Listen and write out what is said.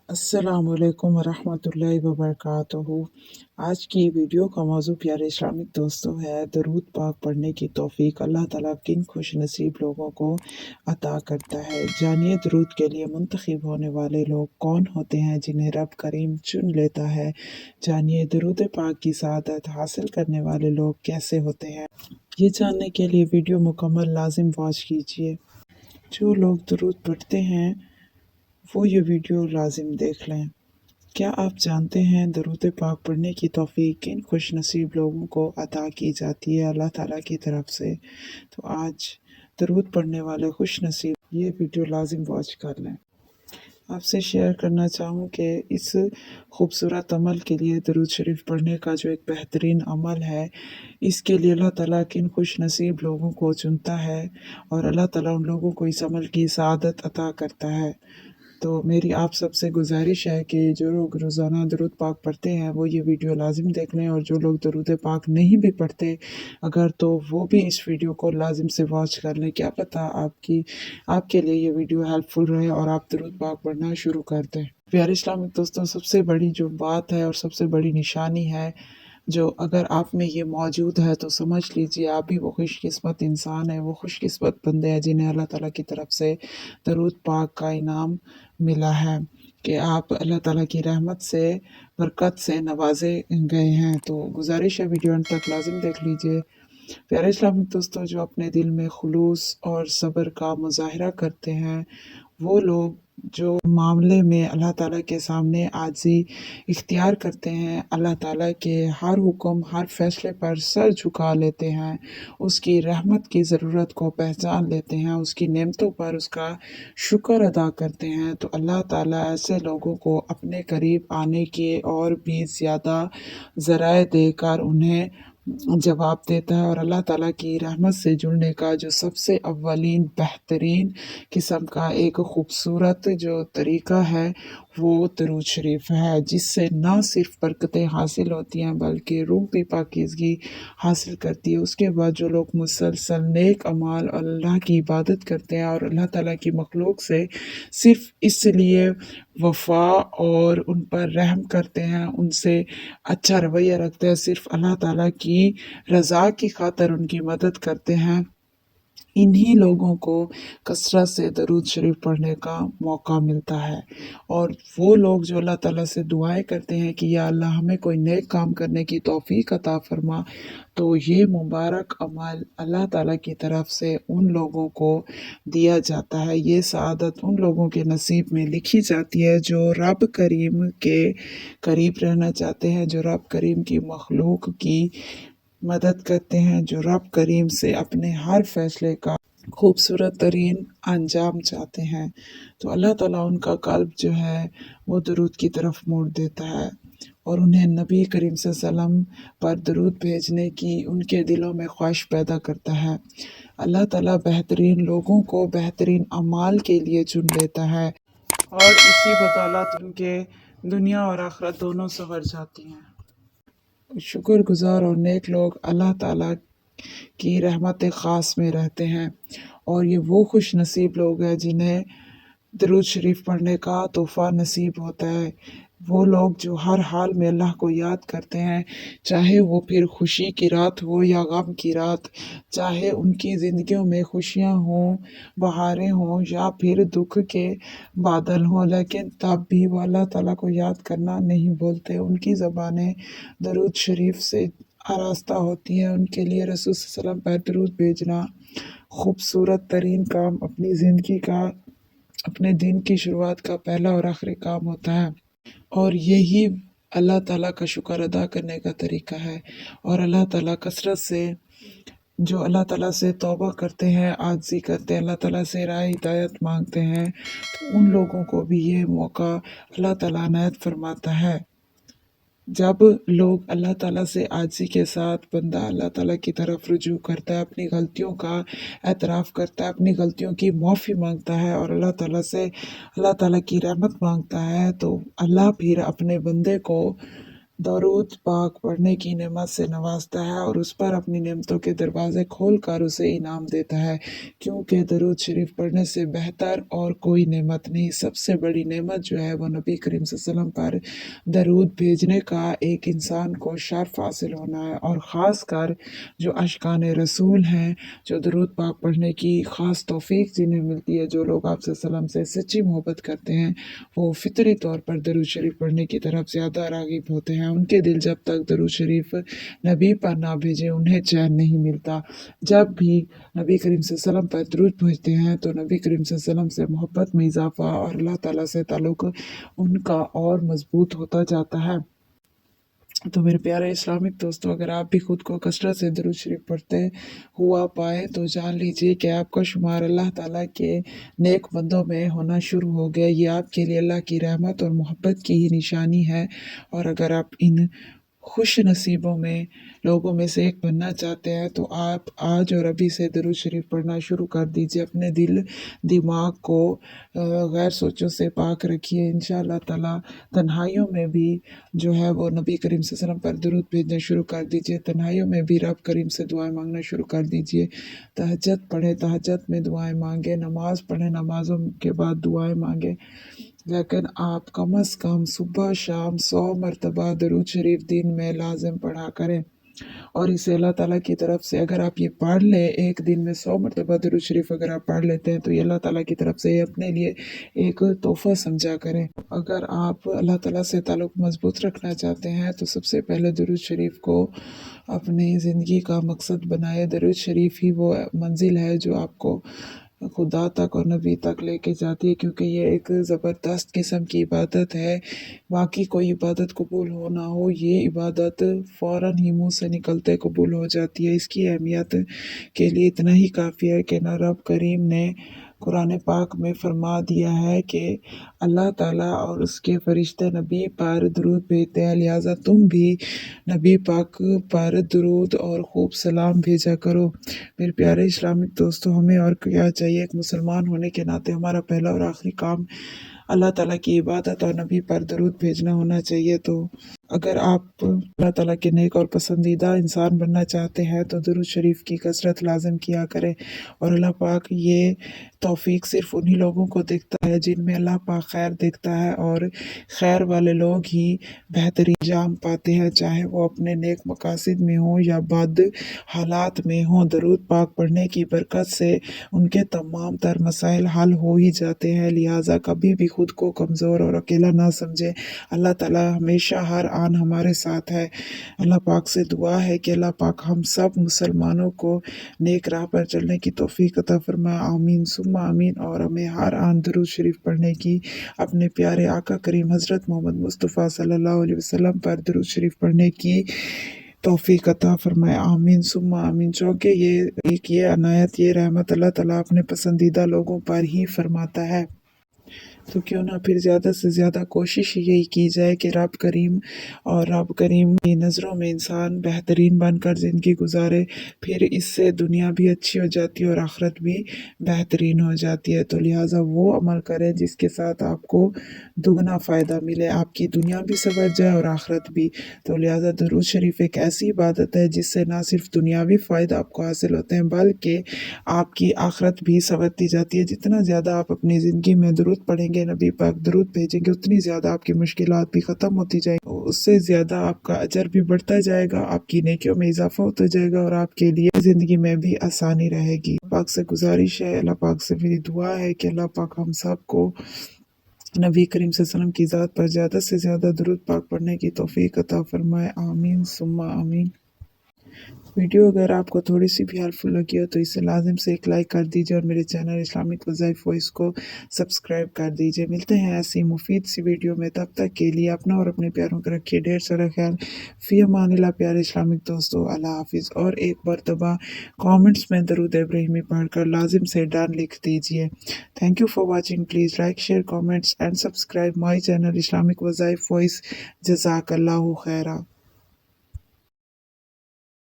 अस्सलामुअलैकुम वरहमतुल्लाहि वबरकातुहू। आज की वीडियो का मौजू प्यारे इस्लामिक दोस्तों है दरूद पाक पढ़ने की तौफीक अल्लाह ताला किन खुश नसीब लोगों को अता करता है। जानिए दरूद के लिए मुंतखब होने वाले लोग कौन होते हैं जिन्हें रब करीम चुन लेता है। जानिए दरूद पाक की सआदत हासिल करने वाले लोग कैसे होते हैं। ये जानने के लिए वीडियो मुकम्मल लाजिम वॉच कीजिए। जो लोग दरूद पढ़ते हैं वो ये वीडियो लाजिम देख लें। क्या आप जानते हैं दरूद पाक पढ़ने की तौफीक किन खुश नसीब लोगों को अता की जाती है अल्लाह ताला की तरफ से। तो आज दरूद पढ़ने वाले खुश नसीब ये वीडियो लाजिम वॉच कर लें। आपसे शेयर करना चाहूँ कि इस खूबसूरत अमल के लिए दरूद शरीफ पढ़ने का जो एक बेहतरीन अमल है, इसके लिए अल्लाह ताला किन खुश नसीब लोगों को चुनता है और अल्लाह ताला उन लोगों को इस अमल की सआदत अता करता है। तो मेरी आप सबसे गुजारिश है कि जो लोग रोज़ाना दरूद पाक पढ़ते हैं वो ये वीडियो लाजिम देख लें, और जो लोग दरूद पाक नहीं भी पढ़ते अगर तो वो भी इस वीडियो को लाजिम से वॉच कर लें। क्या पता आपके लिए ये वीडियो हेल्पफुल रहे और आप दरूद पाक पढ़ना शुरू कर दें। प्यारे इस्लामिक दोस्तों, सबसे बड़ी जो बात है और सबसे बड़ी निशानी है जो अगर आप में ये मौजूद है तो समझ लीजिए आप भी वो खुशकिस्मत इंसान है, वो खुशकिस्मत बंदे हैं जिन्हें अल्लाह ताला की तरफ से दरूद पाक का इनाम मिला है कि आप अल्लाह ताला की रहमत से बरकत से नवाजे गए हैं। तो गुजारिश है वीडियो अंत तक लाजिम देख लीजिए। प्यारे इस्लामिक दोस्तों, जो अपने दिल में खुलूस और सब्र का मुजाहरा करते हैं वो लोग जो मामले में अल्लाह ताला के सामने आजी इख्तियार करते हैं, अल्लाह ताला के हर हुक्म हर फैसले पर सर झुका लेते हैं, उसकी रहमत की ज़रूरत को पहचान लेते हैं, उसकी नेमतों पर उसका शुक्र अदा करते हैं, तो अल्लाह ताला ऐसे लोगों को अपने करीब आने के और भी ज़्यादा ज़राए देकर उन्हें जवाब देता है। और अल्लाह ताला की रहमत से जुड़ने का जो सबसे अव्वलीन बेहतरीन किस्म का एक ख़ूबसूरत जो तरीका है वो दरूद शरीफ है, जिससे ना सिर्फ बरकतें हासिल होती हैं बल्कि रूह भी पाकीज़गी हासिल करती है। उसके बाद जो लोग मुसलसल नेक अमाल अल्लाह की इबादत करते हैं और अल्लाह ताला की मखलूक से सिर्फ इसलिए वफ़ा और उन पर रहम करते हैं, उनसे अच्छा रवैया रखते हैं, सिर्फ अल्लाह ताला की रज़ा की खातिर उनकी मदद करते हैं, इन्हीं लोगों को कसरत से दरूद शरीफ पढ़ने का मौका मिलता है। और वो लोग जो अल्लाह ताला से दुआएं करते हैं कि या अल्लाह हमें कोई नेक काम करने की तौफीक अता फरमा, तो ये मुबारक अमल अल्लाह ताला की तरफ से उन लोगों को दिया जाता है। ये सआदत उन लोगों के नसीब में लिखी जाती है जो रब करीम के करीब रहना चाहते हैं, जो रब करीम की मखलूक की मदद करते हैं, जो रब करीम से अपने हर फैसले का खूबसूरत तरीन अंजाम चाहते हैं। तो अल्लाह ताला उनका कल्ब जो है वो दरूद की तरफ मोड़ देता है और उन्हें नबी करीम सल्लल्लाहु अलैहि वसल्लम पर दरूद भेजने की उनके दिलों में ख्वाहिश पैदा करता है। अल्लाह ताला बेहतरीन लोगों को बेहतरीन अमाल के लिए चुन लेता है और इसी बदौलत उनके दुनिया और आखिरत दोनों संवर जाती हैं। शुक्रगुजार और नेक लोग अल्लाह ताला की रहमत ख़ास में रहते हैं, और ये वो खुश नसीब लोग हैं जिन्हें दरूद शरीफ पढ़ने का तोहफ़ा नसीब होता है। वो लोग जो हर हाल में अल्लाह को याद करते हैं, चाहे वो फिर खुशी की रात हो या गम की रात, चाहे उनकी ज़िंदगियों में खुशियाँ हों, बहारें हों या फिर दुख के बादल हों, लेकिन तब भी वो अल्लाह ताला को याद करना नहीं भूलते। उनकी ज़बानें दरूद शरीफ से आरास्ता होती हैं। उनके लिए रसूल सल्लल्लाहु अलैहि वसल्लम पर दरूद भेजना खूबसूरत तरीन काम अपनी ज़िंदगी का अपने दिन की शुरुआत का पहला और आखिरी काम होता है, और यही अल्लाह ताला का शुक्र अदा करने का तरीका है। और अल्लाह ताला कसरत से जो अल्लाह ताला से तौबा करते हैं, आजिज़ी करते हैं, अल्लाह ताला से राह हिदायत मांगते हैं, तो उन लोगों को भी ये मौका अल्लाह ताला इनायत फरमाता है। जब लोग अल्लाह ताला से आजिज़ी के साथ बंदा अल्लाह ताला की तरफ रुजू करता है, अपनी गलतियों का एतराफ़ करता है, अपनी गलतियों की माफ़ी मांगता है और अल्लाह ताला से अल्लाह ताला की रहमत मांगता है, तो अल्लाह फिर अपने बंदे को दरूद पाक पढ़ने की नेमत से नवाजता है और उस पर अपनी नेमतों के दरवाजे खोल कर उसे इनाम देता है, क्योंकि दरूद शरीफ पढ़ने से बेहतर और कोई नेमत नहीं। सबसे बड़ी नेमत जो है वो नबी करीम सल्लल्लाहु अलैहि वसल्लम पर दरूद भेजने का एक इंसान को शर्फ हासिल होना है, और ख़ास कर जो अशकान रसूल हैं, जो दरूद पाक पढ़ने की ख़ास तौफीक जिन्हें मिलती है, जो लोग आप सल्लल्लाहु अलैहि वसल्लम से सच्ची मोहब्बत करते हैं, वो फितरी तौर पर दरूद शरीफ पढ़ने की तरफ ज़्यादा राग़िब होते हैं। उनके दिल जब तक दरूद शरीफ नबी पर ना भेजे उन्हें चैन नहीं मिलता। जब भी नबी करीम सल्लल्लाहु अलैहि वसल्लम पर दरूद भेजते हैं तो नबी करीम सल्लल्लाहु अलैहि वसल्लम से मोहब्बत में इजाफ़ा और अल्लाह ताला से ताल्लुक़ उनका और मजबूत होता जाता है। तो मेरे प्यारे इस्लामिक दोस्तों, अगर आप भी खुद को कसरत से दरूद शरीफ पढ़ते हुआ पाए तो जान लीजिए कि आपका शुमार अल्लाह ताला के नेक बंदों में होना शुरू हो गया। ये आपके लिए अल्लाह की रहमत और मोहब्बत की ही निशानी है। और अगर आप इन खुश नसीबों में लोगों में से एक बनना चाहते हैं तो आप आज और अभी से दरूद शरीफ पढ़ना शुरू कर दीजिए। अपने दिल दिमाग को गैर सोचों से पाक रखिए। इंशाअल्लाह ताला तन्हाइयों में भी जो है वो नबी करीम सल्लल्लाहु अलैहि वसल्लम पर दरूद भेजना शुरू कर दीजिए। तन्हाइयों में भी रब करीम से दुआएं मांगना शुरू कर दीजिए। तहज्जुद पढ़ें, तहज्जुद में दुआएं मांगे, नमाज पढ़ें, नमाजों के बाद दुआएं मांगे। लेकिन आप कम अज़ कम सुबह शाम 100 मरतबा दरूद शरीफ दिन में लाजिम पढ़ा करें। और इसे अल्लाह ताला की तरफ से अगर आप ये पढ़ लें, एक दिन में 100 मरतबा दरूद शरीफ अगर आप पढ़ लेते हैं तो ये अल्लाह ताला की तरफ से अपने लिए एक तोहफ़ा समझा करें। अगर आप अल्लाह ताला से ताल्लुक़ मजबूत रखना चाहते हैं तो सबसे पहले दरूद शरीफ को अपनी ज़िंदगी का मकसद बनाए। दरूद शरीफ ही वो मंजिल है जो आपको खुदा तक और नबी तक लेके जाती है, क्योंकि ये एक ज़बरदस्त किस्म की इबादत है। बाकी कोई इबादत कबूल हो ना हो, ये इबादत फ़ौरन ही मुँह से निकलते कबूल हो जाती है। इसकी अहमियत के लिए इतना ही काफ़ी है कि ना रब करीम ने कुरान पाक में फरमा दिया है कि अल्लाह ताला और उसके फरिश्ते नबी पर दरूद भेजते हैं, लिहाजा तुम भी नबी पाक पर दरूद और खूब सलाम भेजा करो। मेरे प्यारे इस्लामिक दोस्तों, हमें और क्या चाहिए? एक मुसलमान होने के नाते हमारा पहला और आखिरी काम अल्लाह ताला की इबादत और नबी पर दरूद भेजना होना चाहिए। तो अगर आप अल्लाह ताला के नेक और पसंदीदा इंसान बनना चाहते हैं तो दरूद शरीफ की कसरत लाजिम किया करें। और अल्लाह पाक ये तौफीक सिर्फ़ उन्हीं लोगों को देखता है जिनमें अल्लाह पाक खैर देखता है, और खैर वाले लोग ही बेहतरीन अंजाम पाते हैं, चाहे वो अपने नेक मकासद में हों या बद हालात में हों। दरूद पाक पढ़ने की बरकत से उनके तमाम तर मसाइल हल हो ही जाते हैं। लिहाजा कभी भी खुद को कमज़ोर और अकेला ना समझें। अल्लाह ताला हमेशा हर आन हमारे साथ है। अल्लाह पाक से दुआ है कि अल्लाह पाक हम सब मुसलमानों को नेक राह पर चलने की तौफीक अता फरमाए। आमीन सुम्मा आमीन। और हमें हर आन दरूद शरीफ पढ़ने की, अपने प्यारे आका करीम हज़रत मोहम्मद मुस्तफ़ा सल्लल्लाहु अलैहि वसल्लम पर दरूद शरीफ पढ़ने की तौफीक अता फरमाए। आमीन सुम्मा आमीन। चूँकि ये अनायत, ये रहमत अल्लाह ताला अपने पसंदीदा लोगों पर ही फरमाता है, तो क्यों ना फिर ज़्यादा से ज़्यादा कोशिश यही की जाए कि रब करीम की नज़रों में इंसान बेहतरीन बनकर ज़िंदगी गुजारे। फिर इससे दुनिया भी अच्छी हो जाती है और आखिरत भी बेहतरीन हो जाती है। तो लिहाजा वो अमल करें जिसके साथ आपको दुगना फ़ायदा मिले, आपकी दुनिया भी संवर जाए और आखिरत भी। तो लिहाजा दरूद शरीफ एक ऐसी इबादत है जिससे ना सिर्फ दुनियावी फ़ायदा आपको हासिल होते हैं बल्कि आपकी आखिरत भी संवरती जाती है। जितना ज़्यादा आप अपनी ज़िंदगी में दरूद पढ़ेंगे, नबी पाक दरूद भेजेंगे, उतनी ज़्यादा आपकी मुश्किलात भी ख़त्म होती जाएंगी, उससे ज़्यादा आपका अजर भी बढ़ता जाएगा, आपकी नेकियों में इजाफा होता जाएगा और आपके लिए ज़िंदगी में भी आसानी रहेगी। पाक से गुजारिश है, अल्लाह पाक से मेरी दुआ है कि अल्लाह पाक हम सब को नबी करीम सल्लल्लाहु अलैहि वसल्लम की ज़ात पर ज़्यादा से ज़्यादा दरूद पाक पढ़ने की तौफीक अता फरमाए। आमीन सुम्मा आमीन। वीडियो अगर आपको थोड़ी सी भी हेल्पफुल लगी हो तो इसे लाजिम से एक लाइक कर दीजिए और मेरे चैनल इस्लामिक वज़ाइफ वॉइस को सब्सक्राइब कर दीजिए। मिलते हैं ऐसी मुफीद सी वीडियो में, तब तक के लिए अपना और अपने प्यारों का रखिए ढेर सारा ख्याल। फ़ी अमानिल्लाह प्यारे इस्लामिक दोस्तों, अल्लाह हाफिज़। और एक मरतबा कमेंट्स में दरूद इब्राहिमी पढ़कर लाजिम से डन लिख दीजिए। Thank you for watching. Please like, share, comments and subscribe my channel Islamic वज़ाइफ वॉइस। जज़ाकल्लाहु खैरा।